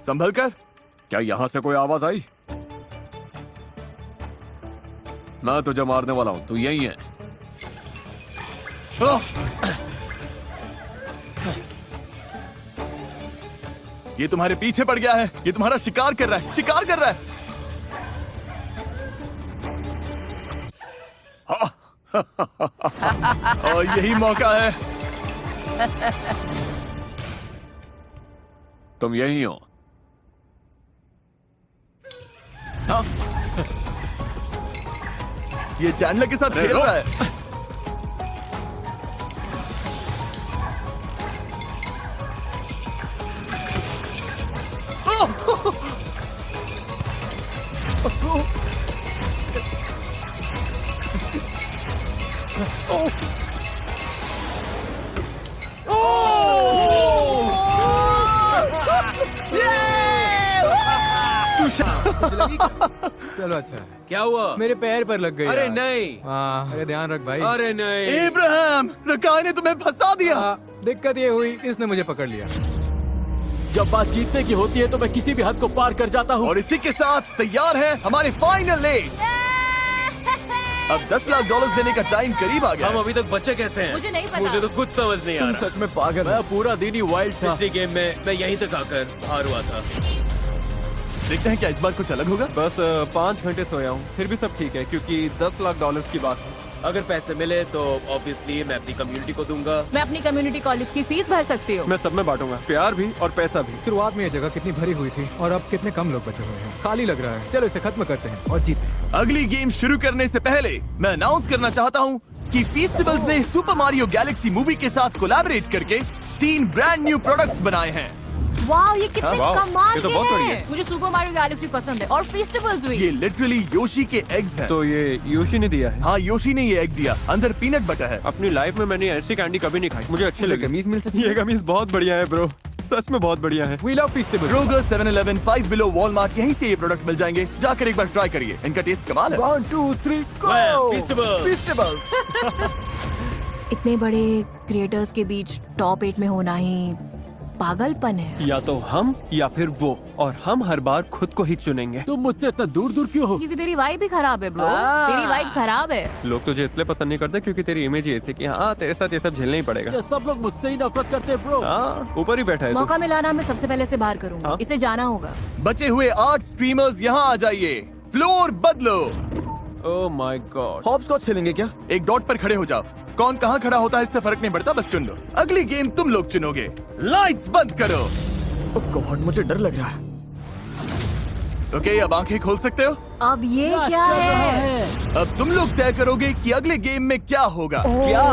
संभल कर। क्या यहाँ से कोई आवाज आई? मैं तुझे मारने वाला हूँ, तू यही है। ये तुम्हारे पीछे पड़ गया है। ये तुम्हारा शिकार कर रहा है, शिकार कर रहा है। और यही मौका है। तुम यही हो। ये चैंडलर के साथ खेल रहा है। चलो अच्छा। क्या हुआ? मेरे पैर पर लग गई। अरे यार। नहीं। हाँ, अरे ध्यान रख भाई। अरे नहीं। इब्राहिम, रकाय ने तुम्हें फंसा दिया। दिक्कत ये हुई, इसने मुझे पकड़ लिया। जब बात जीतने की होती है तो मैं किसी भी हद को पार कर जाता हूँ। और इसी के साथ तैयार है हमारे फाइनल लेग। अब $10 लाख देने का टाइम करीब आ गया। हम अभी तक बच्चे कैसे हैं? मुझे नहीं पता। मुझे तो कुछ समझ नहीं आ रहा। सच में पागल। मैं पूरा दिन ही वाइल्ड था। पिछली गेम में मैं यहीं तक आकर हार हुआ था। देखते हैं क्या इस बार कुछ अलग होगा। बस 5 घंटे सोया हूँ, फिर भी सब ठीक है क्योंकि $10 लाख की बात है। अगर पैसे मिले तो ऑब्वियसली मैं अपनी कम्युनिटी को दूंगा। मैं अपनी कम्युनिटी कॉलेज की फीस भर सकती हूँ। मैं सब में बांटूंगा, प्यार भी और पैसा भी। शुरुआत में ये जगह कितनी भरी हुई थी और अब कितने कम लोग बचे हुए हैं। खाली लग रहा है। चलो इसे खत्म करते हैं और जीते हैं। अगली गेम शुरू करने से पहले मैं अनाउंस करना चाहता हूँ कि फेस्टिवल्स ने सुपर मारियो गैलेक्सी मूवी के साथ कोलैबोरेट करके 3 ब्रांड न्यू प्रोडक्ट्स बनाए हैं। वाह, ये कितने वाह, कमाल ये तो के बहुत बढ़िया हैं। है। मुझे सुपर मारियो गैलेक्सी पसंद है और फेस्टिवल्स भी। ये लिटरली योशी के एग्स हैं। तो ये योशी ने दिया है। हाँ, योशी ने ये एग दिया, अंदर पीनट बटर है। अपनी लाइफ में मैंने ऐसी कैंडी कभी नहीं खाई, मुझे अच्छी लगी। कमीज मिल सकती ये कमीज बहुत बढ़िया है ब्रो, सच में बहुत बढ़िया है। We love Feastables। Kroger, 7-Eleven, 5 Below, Walmart, यहीं से ये प्रोडक्ट मिल जाएंगे। जाकर एक बार ट्राई करिए, इनका टेस्ट कमाल है। 1 2 3 फेस्टिवल्स। इतने बड़े क्रिएटर्स के बीच टॉप 8 में होना ही पागलपन है। या तो हम या फिर वो, और हम हर बार खुद को ही चुनेंगे। तुम मुझसे इतना दूर दूर क्यों हो? क्योंकि तेरी वाइब ही खराब है ब्रो। तेरी वाइब खराब है। लोग तुझे इसलिए पसंद नहीं करते क्योंकि तेरी इमेज ही ऐसी कि हाँ तेरे साथ ये सब झेलना ही पड़ेगा। ये सब लोग मुझसे ही नफरत करते हैं ब्रो। हाँ, ऊपर ही बैठा है तू। मौका मिला ना, मैं सबसे पहले से बाहर करूंगा। हाँ? इसे जाना होगा। बचे हुए 8 स्ट्रीमर्स यहाँ आ जाइए। फ्लोर बदलो। Oh my God. हॉपस्कॉच खेलेंगे क्या? एक डॉट पर खड़े हो जाओ। कौन कहाँ खड़ा होता है इससे फर्क नहीं पड़ता, बस चुन लो। अगली गेम तुम लोग चुनोगे। लाइट्स बंद करो। ओह गॉड, मुझे डर लग रहा है। ओके, अब आंखें खोल सकते हो। अब ये क्या चल रहा है? अब तुम लोग तय करोगे कि अगले गेम में क्या होगा। क्या?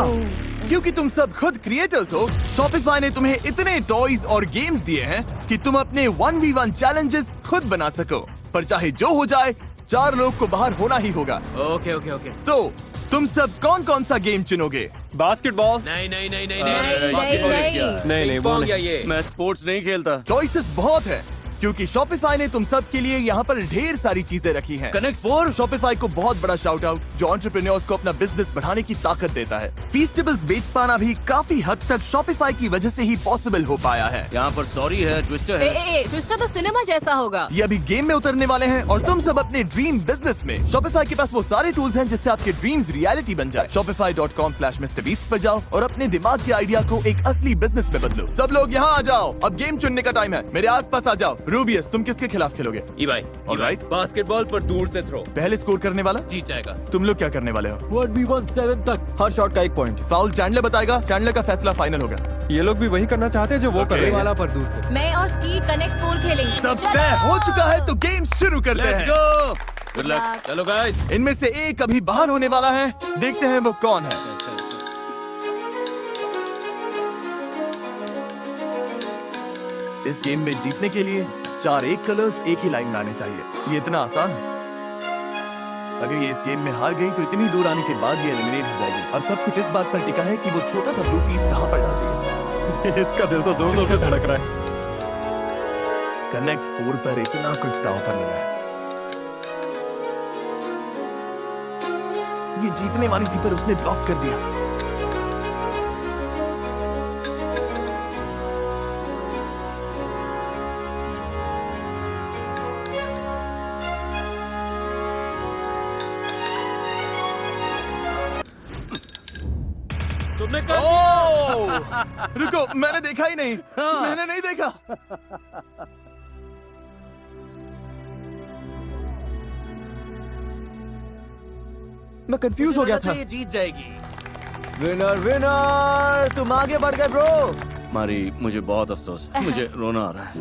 क्योंकि तुम सब खुद क्रिएटर्स हो, शॉपिफाई ने तुम्हें इतने टॉयज और गेम्स दिए हैं कि तुम अपने 1v1 चैलेंजेस खुद बना सको। पर चाहे जो हो जाए, 4 लोग को बाहर होना ही होगा। Okay okay okay. तो तुम सब कौन कौन सा गेम चुनोगे? बास्केटबॉल। नहीं नहीं नहीं नहीं नहीं, बास्केटबॉल नहीं। क्या? नहीं, पिंग वो पोंग नहीं। या ये? मैं स्पोर्ट्स नहीं खेलता। चॉइसेस बहुत है क्योंकि शॉपिफाई ने तुम सब के लिए यहाँ पर ढेर सारी चीजें रखी हैं। कनेक्ट 4। शॉपिफाई को बहुत बड़ा शाउट आउट जो एंटरप्रेन्योर्स को अपना बिजनेस बढ़ाने की ताकत देता है। फेस्टिवल्स बेच पाना भी काफी हद तक शॉपिफाई की वजह से ही पॉसिबल हो पाया है। यहाँ पर सॉरी है, ट्विस्टर है। ट्विस्टर तो सिनेमा जैसा होगा। ये अभी गेम में उतरने वाले हैं और तुम सब अपने ड्रीम बिजनेस में शॉपिफाई के पास वो सारे टूल्स हैं जिससे आपके ड्रीम्स रियलिटी बन जाए। shopify.com/MrBeast पर जाओ और अपने दिमाग के आइडिया को एक असली बिजनेस में बदलो। सब लोग यहाँ आ जाओ, अब गेम चुनने का टाइम है। मेरे आसपास आ जाओ। रूबियस, तुम किसके खिलाफ खेलोगे? ईवाई। Alright. बास्केटबॉल पर दूर से थ्रो पहले स्कोर करने वाला जीत जाएगा। तुम लोग क्या करने वाले हो? 1v1 7 तक। हर शॉट का 1 पॉइंट। फाउल चैंडलर बताएगा, चैंडलर का फैसला फाइनल होगा। ये लोग भी वही करना चाहते हैं जो वो कर रहे हैं। वाला पर दूर से। मैं और स्की कनेक्ट 4 खेलेंगे। सब चलो। तय हो चुका है तो गेम शुरू करते लेट्स हैं। गो। Good luck. चलो गाइस। इनमें से एक अभी बाहर होने वाला है, देखते हैं वो कौन है। इस गेम में जीतने के लिए 4 एक कलर्स एक ही लाइन में आने चाहिए। ये इतना आसान है। अगर ये इस गेम में हार गई तो इतनी दूर आने के बाद ये एलिमिनेट हो जाएगी। और सब कुछ इस बात पर टिका है कि वो छोटा सा ब्लू पीस कहाँ पर डालती है। इसका दिल तो जोर जोर से धड़क रहा है। कनेक्ट 4 पर इतना कुछ दांव पर लगा है। ये जीतने वाली थी पर उसने ब्लॉक कर दिया। तुमने कर रुको, मैंने देखा ही नहीं। मैंने नहीं देखा। मैं कंफ्यूज हो गया था। ये जीत जाएगी। विनर विनर, तुम आगे बढ़ गए ब्रो। मारी, मुझे बहुत अफसोस है। मुझे रोना आ रहा है।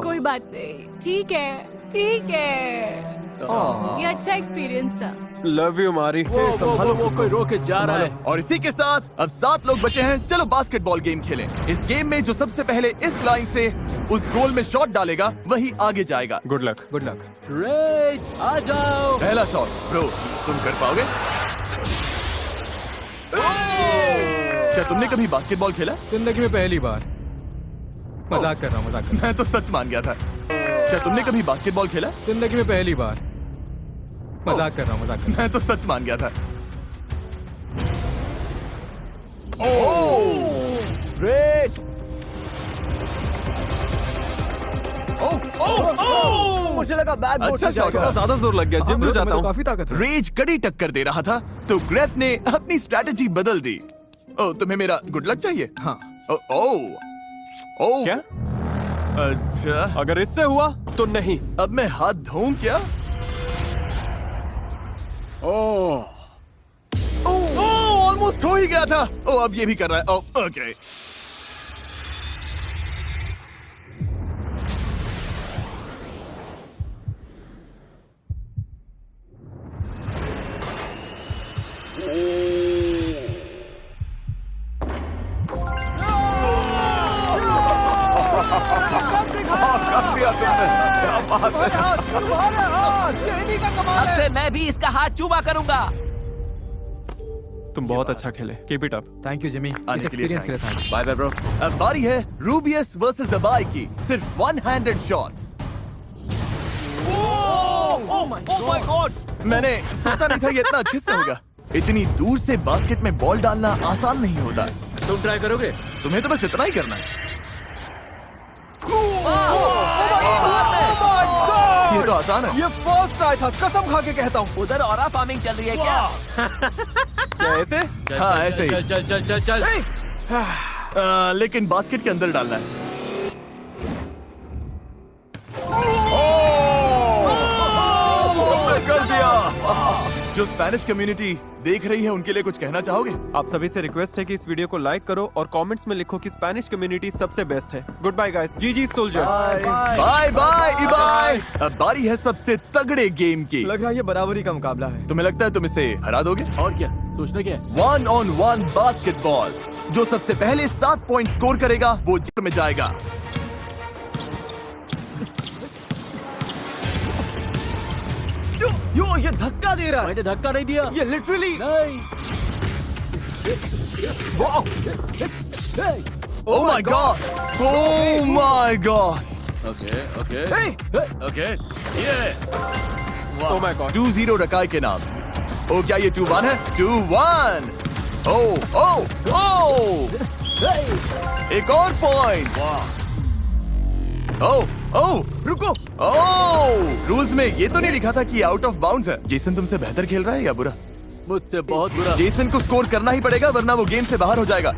कोई बात नहीं, ठीक है ठीक है। ये अच्छा एक्सपीरियंस था। लव यू मारी। वो कोई रोके जा रहा है। और इसी के साथ अब 7 लोग बचे हैं। चलो बास्केटबॉल गेम खेलें। इस गेम में जो सबसे पहले इस लाइन से उस गोल में शॉट डालेगा वही आगे जाएगा। Good luck. Good luck. रेज आ जाओ। पहला शॉट ब्रो, तुम कर पाओगे? क्या तुमने कभी बास्केटबॉल खेला? जिंदगी में पहली बार। मजाक कर रहा हूँ, मजाक कर रहा मैं तो सच मान गया था। क्या तुमने कभी बास्केटबॉल खेला? हूँ। जिंदगी में पहली बार। मजाक कर रहा हूँ, मजाक कर रहा मैं तो सच मान गया था। रेज। मुझे लगा बैक बोर्ड अच्छा से शॉट जाएगा। था। ज्यादा जोर लग गया, जिम में जाता तो हूँ। काफी ताकत है। रेज कड़ी टक्कर दे रहा था तो ग्रेफ ने अपनी स्ट्रैटेजी बदल दी। ओ, तुम्हें मेरा गुड लक चाहिए? हाँ। ओ क्या? अच्छा, अगर इससे हुआ तो नहीं। अब मैं हाथ धोऊं क्या? ओह ही गया था। ओ अब ये भी कर रहा है। ओ ओके। कर दिया तुमने, क्या बात है। अब से मैं भी इसका हाथ चूमा करूंगा। तुम बहुत अच्छा खेले, keep it up. Thank you Jimmy, इस एक्सपीरियंस के लिए थैंक्स। Bye bye bro. अब बारी है रूबियस वर्सेस अबाई की, सिर्फ one handed shots. Oh my God. मैंने सोचा नहीं था ये इतना अच्छे से होगा। इतनी दूर से बास्केट में बॉल डालना आसान नहीं होता। तुम ट्राई करोगे? तुम्हें तो बस इतना ही करना है। ये तो आसान है। ये फर्स्ट ट्राई था, कसम खा के कहता हूँ। उधर ऑरा फार्मिंग चल रही है क्या? ऐसे? हाँ ऐसे ही। चल चल चल चल चल। लेकिन बास्केट के अंदर डालना है। कर दिया। जो स्पेनिश कम्युनिटी देख रही है उनके लिए कुछ कहना चाहोगे? आप सभी से रिक्वेस्ट है कि इस वीडियो को लाइक करो और कमेंट्स में लिखो कि स्पेनिश कम्युनिटी सबसे बेस्ट है। Good bye guys. जी सोल्जर। Bye bye Ibai. अब बारी है सबसे तगड़े गेम की। लग रहा है ये बराबरी का मुकाबला है। तुम्हें लगता है तुम इसे हरा दोगे? और क्या सोचना क्या है? 1-on-1 basketball. जो सबसे पहले 7 पॉइंट स्कोर करेगा वो जीत में जाएगा। यो ये धक्का दे रहा है। मैंने धक्का नहीं दिया। ये लिटरली नहीं। Oh my god! Oh my god! Okay okay Hey! Okay ये ओह माय गॉड। 2-0 रकाई के नाम। ओ क्या ये 2-1 है? 2-1। ओ एक और पॉइंट। ओ रुको। रूल्स में ये तो नहीं लिखा था कि आउट ऑफ बाउंड्स है। जेसन तुमसे बेहतर खेल रहा है या बुरा? मुझसे बहुत बुरा। जेसन को स्कोर करना ही पड़ेगा वरना वो गेम से बाहर हो जाएगा।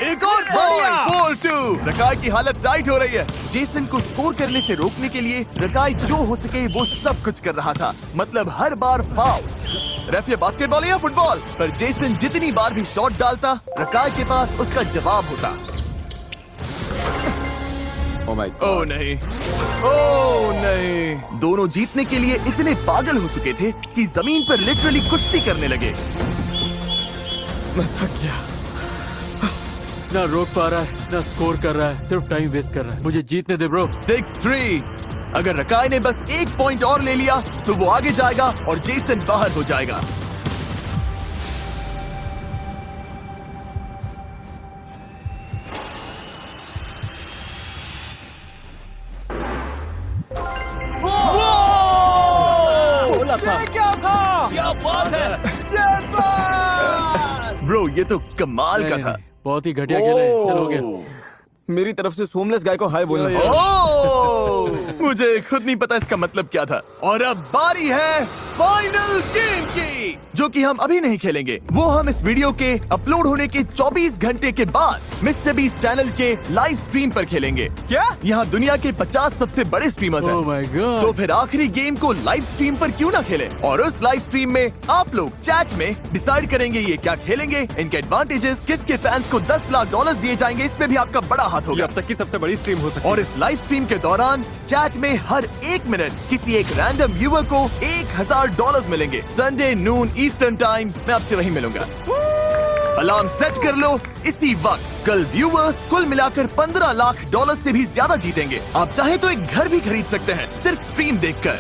एक और पॉइंट। 4-2। रकाई की हालत टाइट हो रही है। जेसन को स्कोर करने से रोकने के लिए रकाई जो हो सके वो सब कुछ कर रहा था, मतलब हर बार फाउल। रेफ ये बास्केटबॉल या फुटबॉल, पर जेसन जितनी बार भी शॉट डालता रकाई के पास उसका जवाब होता। ओह नहीं, ओह नहीं। दोनों जीतने के लिए इतने पागल हो चुके थे कि जमीन पर लिटरली कुश्ती करने लगे। मैं थक गया। ना रोक पा रहा है ना स्कोर कर रहा है, सिर्फ टाइम वेस्ट कर रहा है। मुझे जीतने दे ब्रो। 6-3। अगर रकाई ने बस एक पॉइंट और ले लिया तो वो आगे जाएगा और जेसन बाहर हो जाएगा। बोला था। क्या था? क्या बात है। ब्रो ये तो कमाल का नहीं, था। नहीं, बहुत ही घटिया खेला है। चलो हो गया। मेरी तरफ से सोमलेस गाय को हाय बोलना। ओह, मुझे खुद नहीं पता इसका मतलब क्या था। और अब बारी है फाइनल गेम की, जो कि हम अभी नहीं खेलेंगे। वो हम इस वीडियो के अपलोड होने के 24 घंटे के बाद मिस्टर बीस्ट चैनल के लाइव स्ट्रीम पर खेलेंगे। क्या यहाँ दुनिया के 50 सबसे बड़े स्ट्रीमर्स हैं। Oh my God. तो फिर आखिरी गेम को लाइव स्ट्रीम पर क्यों ना खेलें? और उस लाइव स्ट्रीम में आप लोग चैट में डिसाइड करेंगे ये क्या खेलेंगे, इनके एडवांटेजेस, किसके फैंस को $10 लाख दिए जाएंगे। इसमें भी आपका बड़ा हाथ ये होगा। अब तक की सबसे बड़ी स्ट्रीम हो सकती है। और इस लाइव स्ट्रीम के दौरान चैट में हर 1 मिनट किसी एक रैंडम व्यूअर को $1000 मिलेंगे। संडे नून ईस्टर्न टाइम मैं आपसे वहीं मिलूंगा। अलार्म सेट कर लो इसी वक्त। कल व्यूअर्स कुल मिलाकर $15 लाख से भी ज्यादा जीतेंगे। आप चाहे तो एक घर भी खरीद सकते हैं सिर्फ स्ट्रीम देखकर।